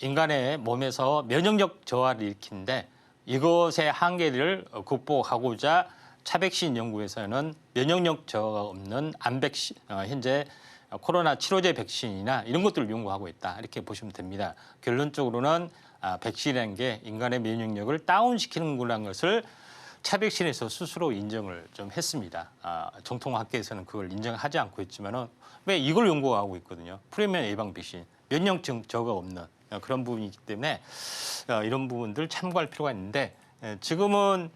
인간의 몸에서 면역력 저하를 일으키는데 이것의 한계를 극복하고자 차백신 연구에서는 면역력 저하가 없는 암백신, 현재 코로나 치료제 백신이나 이런 것들을 연구하고 있다. 이렇게 보시면 됩니다. 결론적으로는 백신이라는 게 인간의 면역력을 다운시키는구나 것을 차백신에서 스스로 인정을 좀 했습니다. 정통학계에서는 그걸 인정하지 않고 있지만은 왜 이걸 연구하고 있거든요. 프리미엄 예방 백신, 면역증 저가 없는 그런 부분이기 때문에 이런 부분들 참고할 필요가 있는데 지금은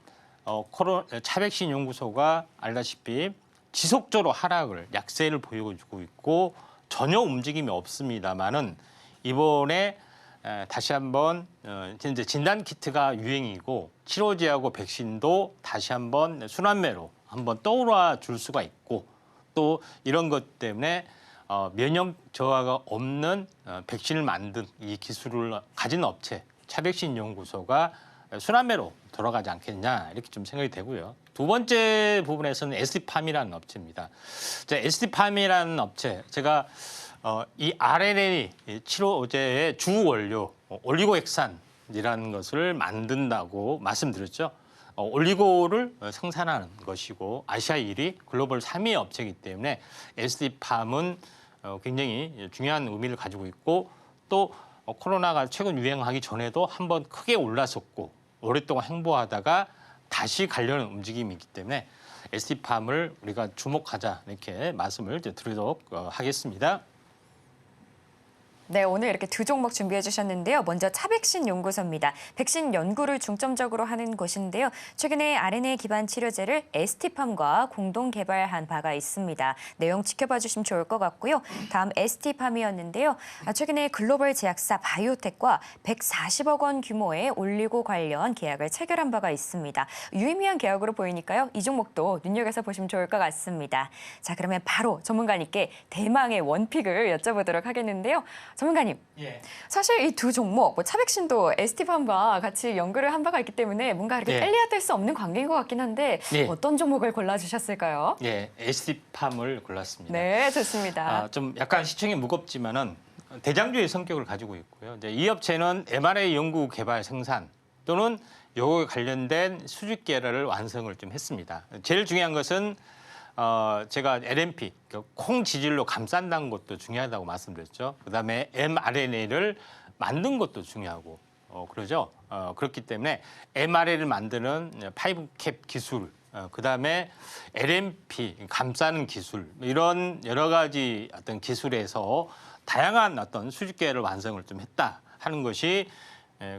차백신 연구소가 알다시피 지속적으로 하락을 약세를 보여주고 있고 전혀 움직임이 없습니다만은 이번에 다시 한번 이제 진단 키트가 유행이고 치료제하고 백신도 다시 한번 순환매로 한번 떠올라 줄 수가 있고 또 이런 것 때문에 면역 저하가 없는 백신을 만든 이 기술을 가진 업체 차백신 연구소가 순환매로 돌아가지 않겠냐 이렇게 좀 생각이 되고요. 두 번째 부분에서는 SD팜이라는 업체입니다. SD팜이라는 업체 제가 이 RNA 치료제의 주 원료 올리고핵산이라는 것을 만든다고 말씀드렸죠. 올리고를 생산하는 것이고 아시아 1위, 글로벌 3위 업체이기 때문에 SD팜은 굉장히 중요한 의미를 가지고 있고 또 코로나가 최근 유행하기 전에도 한번 크게 올랐었고 오랫동안 행보하다가 다시 가려는 움직임이 있기 때문에 SD팜을 우리가 주목하자 이렇게 말씀을 드리도록 하겠습니다. 네, 오늘 이렇게 두 종목 준비해 주셨는데요. 먼저 차백신 연구소입니다. 백신 연구를 중점적으로 하는 곳인데요. 최근에 RNA 기반 치료제를 ST팜과 공동 개발한 바가 있습니다. 내용 지켜봐 주시면 좋을 것 같고요. 다음 ST팜이었는데요. 최근에 글로벌 제약사 바이오텍과 140억 원 규모의 올리고 관련 계약을 체결한 바가 있습니다. 유의미한 계약으로 보이니까요. 이 종목도 눈여겨서 보시면 좋을 것 같습니다. 자, 그러면 바로 전문가님께 대망의 원픽을 여쭤보도록 하겠는데요. 전문가님, 예. 사실 이 두 종목, 뭐 차백신도 ST팜과 같이 연구를 한 바가 있기 때문에 뭔가 이렇게 예. 뗄래야 뗄 수 없는 관계인 것 같긴 한데 예. 어떤 종목을 골라주셨을까요? 예, SD팜을 골랐습니다. 네, 좋습니다. 좀 약간 시청이 무겁지만은 대장주의 성격을 가지고 있고요. 이제 이 업체는 mRNA 연구 개발 생산 또는 요거에 관련된 수직 계열을 완성을 좀 했습니다. 제일 중요한 것은 제가 LNP, 콩 지질로 감싼다는 것도 중요하다고 말씀드렸죠. 그다음에 mRNA를 만든 것도 중요하고 그러죠. 그렇기 때문에 mRNA를 만드는 5캡 기술, 그다음에 LNP 감싸는 기술 이런 여러 가지 어떤 기술에서 다양한 어떤 수직 계열을 완성을 좀 했다 하는 것이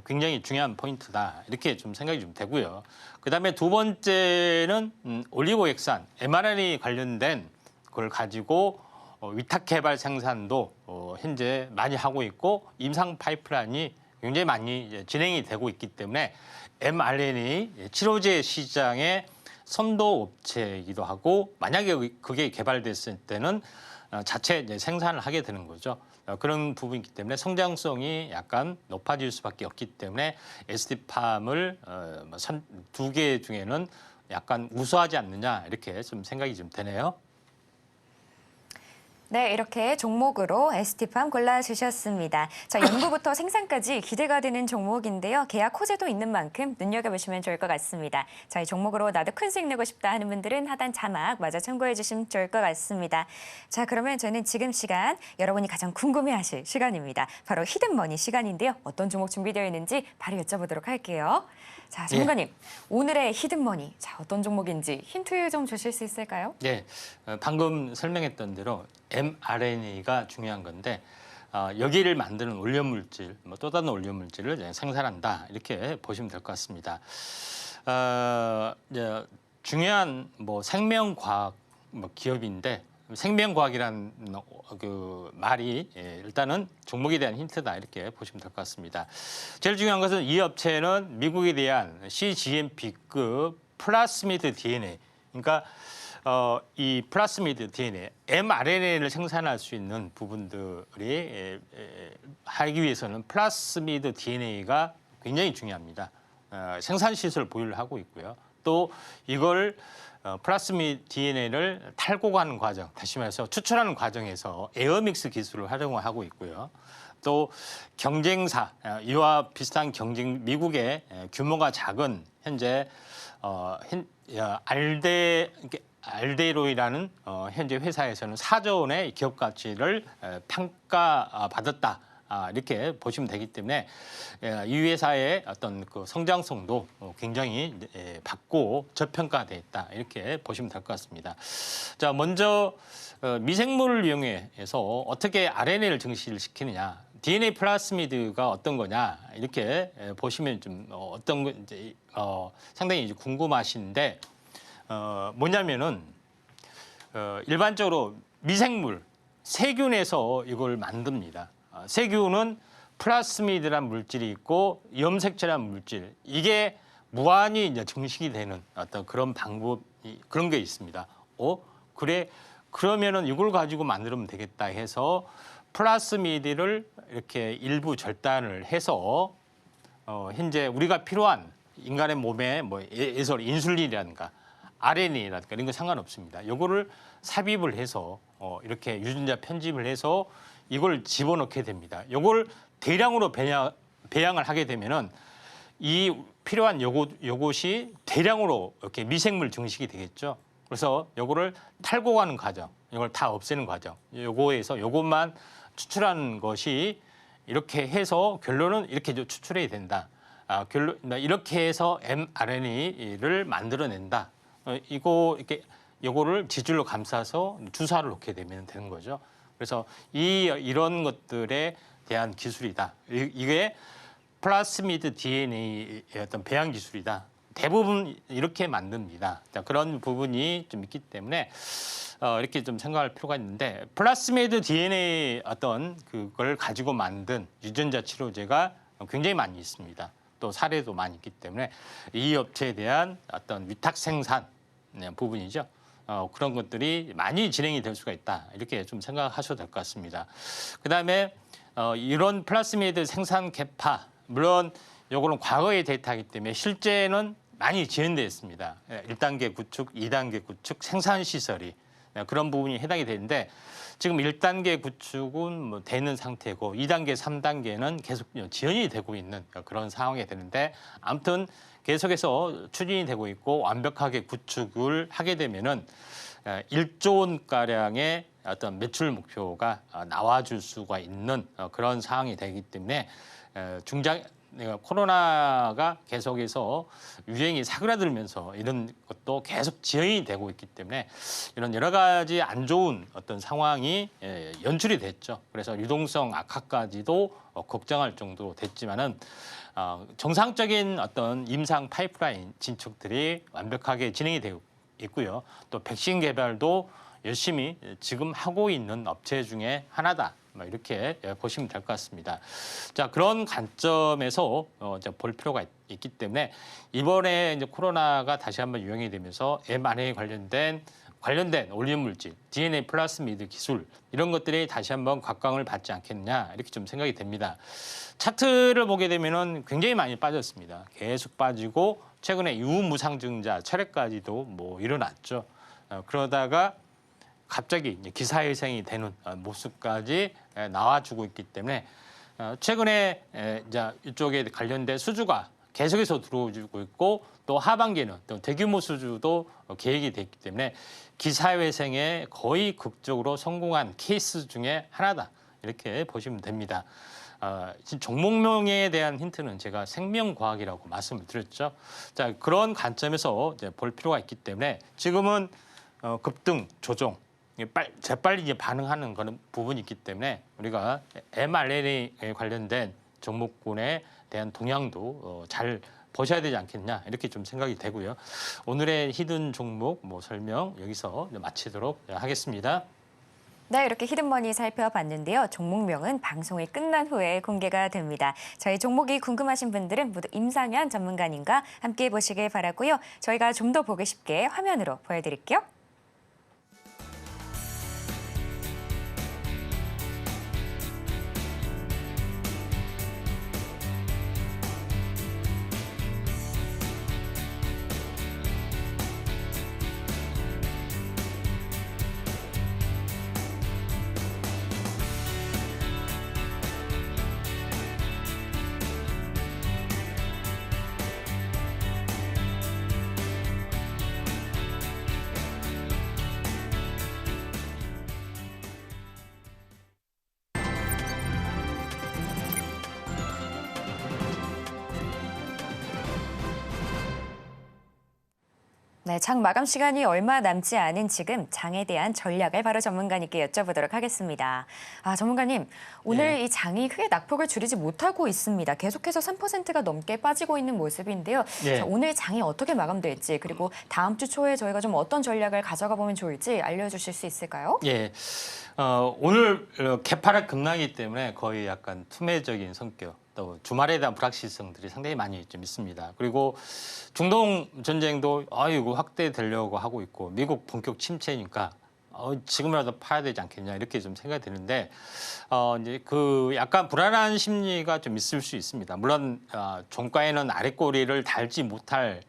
굉장히 중요한 포인트다 이렇게 좀 생각이 좀 되고요. 그다음에 두 번째는 올리고핵산 mRNA 관련된 걸 가지고 위탁 개발 생산도 현재 많이 하고 있고 임상 파이프라인이 굉장히 많이 이제 진행이 되고 있기 때문에 mRNA 치료제 시장의 선도 업체이기도 하고 만약에 그게 개발됐을 때는 자체 이제 생산을 하게 되는 거죠. 그런 부분이기 때문에 성장성이 약간 높아질 수밖에 없기 때문에 SD팜을 두 개 중에는 약간 우수하지 않느냐 이렇게 좀 생각이 좀 되네요. 네, 이렇게 종목으로 ST팜 골라주셨습니다. 자, 연구부터 생산까지 기대가 되는 종목인데요. 계약 호재도 있는 만큼 눈여겨보시면 좋을 것 같습니다. 자, 이 종목으로 나도 큰 수익 내고 싶다 하는 분들은 하단 자막 마저 참고해 주시면 좋을 것 같습니다. 자, 그러면 저는 지금 시간 여러분이 가장 궁금해하실 시간입니다. 바로 히든머니 시간인데요. 어떤 종목 준비되어 있는지 바로 여쭤보도록 할게요. 자, 전문가님, 오늘의 히든머니, 자, 어떤 종목인지 힌트 좀 주실 수 있을까요? 네, 방금 설명했던 대로 mRNA가 중요한 건데 여기를 만드는 올려물질, 또 다른 올려물질을 생산한다 이렇게 보시면 될 것 같습니다. 이제 중요한 뭐 생명과학 뭐 기업인데 생명과학이란 그 말이 일단은 종목에 대한 힌트다 이렇게 보시면 될 것 같습니다. 제일 중요한 것은 이 업체는 미국에 대한 CGMP급 플라스미드 DNA, 그러니까 이 플라스미드 DNA, mRNA를 생산할 수 있는 부분들이 하기 위해서는 플라스미드 DNA가 굉장히 중요합니다. 생산 시설 보유를 하고 있고요. 또 이걸 플라스미드 DNA를 탈곡하는 과정, 다시 말해서 추출하는 과정에서 에어믹스 기술을 활용하고 있고요. 또 경쟁사, 이와 비슷한 미국의 규모가 작은 현재 알데로이라는 현재 회사에서는 4조 원의 기업 가치를 평가받았다. 이렇게 보시면 되기 때문에 이 회사의 어떤 그 성장성도 굉장히 밝고 저평가돼 있다 이렇게 보시면 될 것 같습니다. 자, 먼저 미생물을 이용해서 어떻게 RNA를 증식을 시키느냐, DNA 플라스미드가 어떤 거냐 이렇게 보시면 좀 어떤 건지 상당히 이제 궁금하신데 뭐냐면은 일반적으로 미생물 세균에서 이걸 만듭니다. 세균은 플라스미드란 물질이 있고 염색체란 물질, 이게 무한히 이제 증식이 되는 어떤 그런 방법, 그런 게 있습니다. 그래, 그러면은 이걸 가지고 만들면 되겠다 해서 플라스미드를 이렇게 일부 절단을 해서 현재 우리가 필요한 인간의 몸에 뭐 예를 인슐린이라든가 RNA라든가 이런 거 상관없습니다. 이거를 삽입을 해서 이렇게 유전자 편집을 해서 이걸 집어넣게 됩니다. 이걸 대량으로 배양을 하게 되면은 이 필요한 요것이 대량으로 이렇게 미생물 증식이 되겠죠. 그래서 요거를 탈곡하는 과정, 이걸 다 없애는 과정, 요거에서 요것만 추출하는 것이 이렇게 해서 결론은 이렇게 추출해야 된다. 이렇게 해서 mRNA를 만들어낸다. 이렇게 요거를 지줄로 감싸서 주사를 놓게 되면 되는 거죠. 그래서 이런 것들에 대한 기술이다. 이게 플라스미드 DNA의 어떤 배양 기술이다. 대부분 이렇게 만듭니다. 자, 그런 부분이 좀 있기 때문에 이렇게 좀 생각할 필요가 있는데, 플라스미드 DNA 어떤 그걸 가지고 만든 유전자 치료제가 굉장히 많이 있습니다. 또 사례도 많이 있기 때문에 이 업체에 대한 어떤 위탁 생산 부분이죠. 그런 것들이 많이 진행이 될 수가 있다. 이렇게 좀 생각하셔도 될 것 같습니다. 그다음에 이런 플라스미드 생산 계파, 물론 요거는 과거의 데이터이기 때문에 실제는 많이 지연되어 있습니다. 1단계 구축, 2단계 구축, 생산 시설이 그런 부분이 해당이 되는데, 지금 1단계 구축은 뭐 되는 상태고 2단계, 3단계는 계속 지연이 되고 있는 그런 상황이 되는데, 아무튼 계속해서 추진이 되고 있고 완벽하게 구축을 하게 되면은 1조 원가량의 어떤 매출 목표가 나와줄 수가 있는 그런 상황이 되기 때문에 코로나가 계속해서 유행이 사그라들면서 이런 것도 계속 지연이 되고 있기 때문에 이런 여러 가지 안 좋은 어떤 상황이 연출이 됐죠. 그래서 유동성 악화까지도 걱정할 정도로 됐지만은 정상적인 어떤 임상 파이프라인 진척들이 완벽하게 진행이 되고 있고요. 또 백신 개발도 열심히 지금 하고 있는 업체 중에 하나다. 이렇게 보시면 될 것 같습니다. 자, 그런 관점에서 볼 필요가 있기 때문에 이번에 이제 코로나가 다시 한번 유행이 되면서 mRNA 관련된 올리브 물질, DNA 플라스미드 기술 이런 것들이 다시 한번 각광을 받지 않겠느냐 이렇게 좀 생각이 됩니다. 차트를 보게 되면은 굉장히 많이 빠졌습니다. 계속 빠지고 최근에 유무상증자 철회까지도 뭐 일어났죠. 그러다가 갑자기 이제 기사회생이 되는 모습까지 나와주고 있기 때문에 최근에 이제 이쪽에 관련된 수주가 계속해서 들어오고 있고, 또 하반기에는 또 대규모 수주도 계획이 됐기 때문에 기사회생에 거의 극적으로 성공한 케이스 중에 하나다 이렇게 보시면 됩니다. 종목명에 대한 힌트는 제가 생명과학이라고 말씀을 드렸죠. 자, 그런 관점에서 이제 볼 필요가 있기 때문에 지금은 급등 조정 재빨리 이제 반응하는 그런 부분이 있기 때문에 우리가 mRNA에 관련된 종목군에 대한 동향도 잘 보셔야 되지 않겠냐 이렇게 좀 생각이 되고요. 오늘의 히든 종목 설명 여기서 마치도록 하겠습니다. 네, 이렇게 히든머니 살펴봤는데요. 종목명은 방송이 끝난 후에 공개가 됩니다. 저희 종목이 궁금하신 분들은 모두 임상현 전문가님과 함께 보시길 바라고요. 저희가 좀 더 보기 쉽게 화면으로 보여드릴게요. 네, 장 마감 시간이 얼마 남지 않은 지금 장에 대한 전략을 바로 전문가님께 여쭤보도록 하겠습니다. 전문가님, 오늘 이 장이 크게 낙폭을 줄이지 못하고 있습니다. 계속해서 3%가 넘게 빠지고 있는 모습인데요. 자, 오늘 장이 어떻게 마감될지 그리고 다음 주 초에 저희가 좀 어떤 전략을 가져가 보면 좋을지 알려주실 수 있을까요? 예, 오늘 개파락 급락이기 때문에 거의 약간 투매적인 성격. 또 주말에 대한 불확실성들이 상당히 많이 좀 있습니다. 그리고 중동 전쟁도 이거 확대되려고 하고 있고 미국 본격 침체니까 지금이라도 파야 되지 않겠냐 이렇게 좀 생각이 드는데 이제 그 약간 불안한 심리가 좀 있을 수 있습니다. 물론 종가에는 아랫꼬리를 달지 못할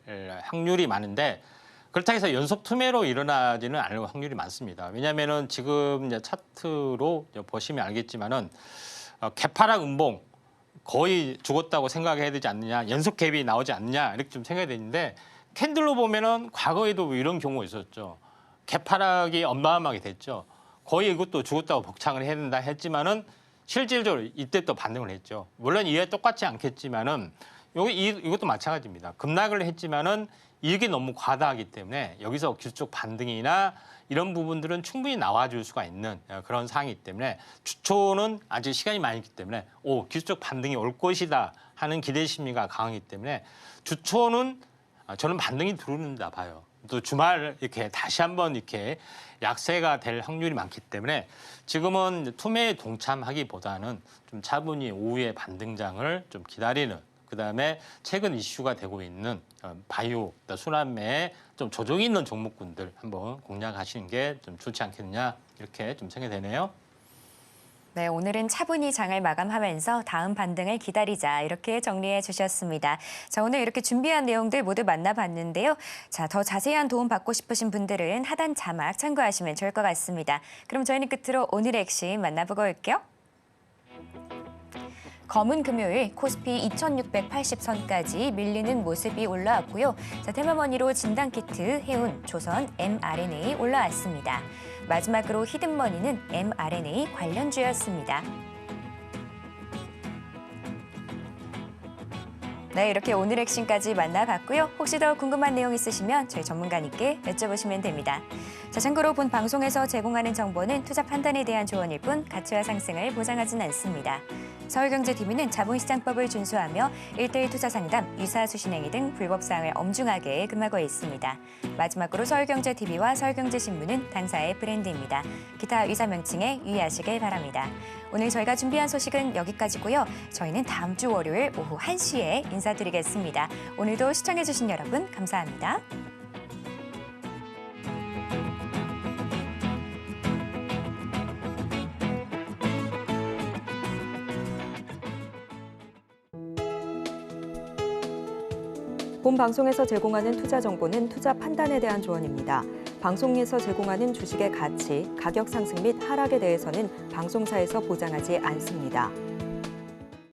확률이 많은데 그렇다고 해서 연속 투매로 일어나지는 않을 확률이 많습니다. 왜냐하면은 지금 이제 차트로 보시면 알겠지만은 개파락 음봉 거의 죽었다고 생각해야 되지 않느냐, 연속 갭이 나오지 않느냐 이렇게 좀 생각이 되는데 캔들로 보면은 과거에도 이런 경우가 있었죠. 개파락이 어마어마하게 됐죠. 거의 이것도 죽었다고 복창을 해야 된다 했지만은 실질적으로 이때 또 반등을 했죠. 물론 이해 똑같지 않겠지만은 이것도 마찬가지입니다. 급락을 했지만은 이익이 너무 과다하기 때문에 여기서 기술적 반등이나 이런 부분들은 충분히 나와줄 수가 있는 그런 상황이기 때문에 주초는 아직 시간이 많이 있기 때문에 기술적 반등이 올 것이다 하는 기대 심리가 강하기 때문에 주초는 저는 반등이 들어온다 봐요. 또 주말 이렇게 다시 한번 이렇게 약세가 될 확률이 많기 때문에 지금은 투매에 동참하기보다는 좀 차분히 오후에 반등장을 좀 기다리는 그다음에 최근 이슈가 되고 있는 바이오, 순환매에 좀 조정이 있는 종목군들 한번 공략하시는 게 좀 좋지 않겠느냐 이렇게 좀 생각이 되네요. 네, 오늘은 차분히 장을 마감하면서 다음 반등을 기다리자 이렇게 정리해 주셨습니다. 자, 오늘 이렇게 준비한 내용들 모두 만나봤는데요. 자, 더 자세한 도움 받고 싶으신 분들은 하단 자막 참고하시면 좋을 것 같습니다. 그럼 저희는 끝으로 오늘의 핵심 만나보고 올게요. 검은 금요일 코스피 2680선까지 밀리는 모습이 올라왔고요. 자, 테마머니로 진단키트, 해운, 조선, mRNA 올라왔습니다. 마지막으로 히든머니는 mRNA 관련주였습니다. 네, 이렇게 오늘 핵심까지 만나봤고요. 혹시 더 궁금한 내용 있으시면 저희 전문가님께 여쭤보시면 됩니다. 자, 참고로 본 방송에서 제공하는 정보는 투자 판단에 대한 조언일 뿐 가치와 상승을 보장하진 않습니다. 서울경제TV는 자본시장법을 준수하며 1:1 투자 상담, 유사수신행위 등 불법 사항을 엄중하게 금하고 있습니다. 마지막으로 서울경제TV와 서울경제신문은 당사의 브랜드입니다. 기타 위사 명칭에 유의하시길 바랍니다. 오늘 저희가 준비한 소식은 여기까지고요. 저희는 다음 주 월요일 오후 1시에 인사드리겠습니다. 오늘도 시청해주신 여러분 감사합니다. 본 방송에서 제공하는 투자 정보는 투자 판단에 대한 조언입니다. 방송에서 제공하는 주식의 가치, 가격 상승 및 하락에 대해서는 방송사에서 보장하지 않습니다.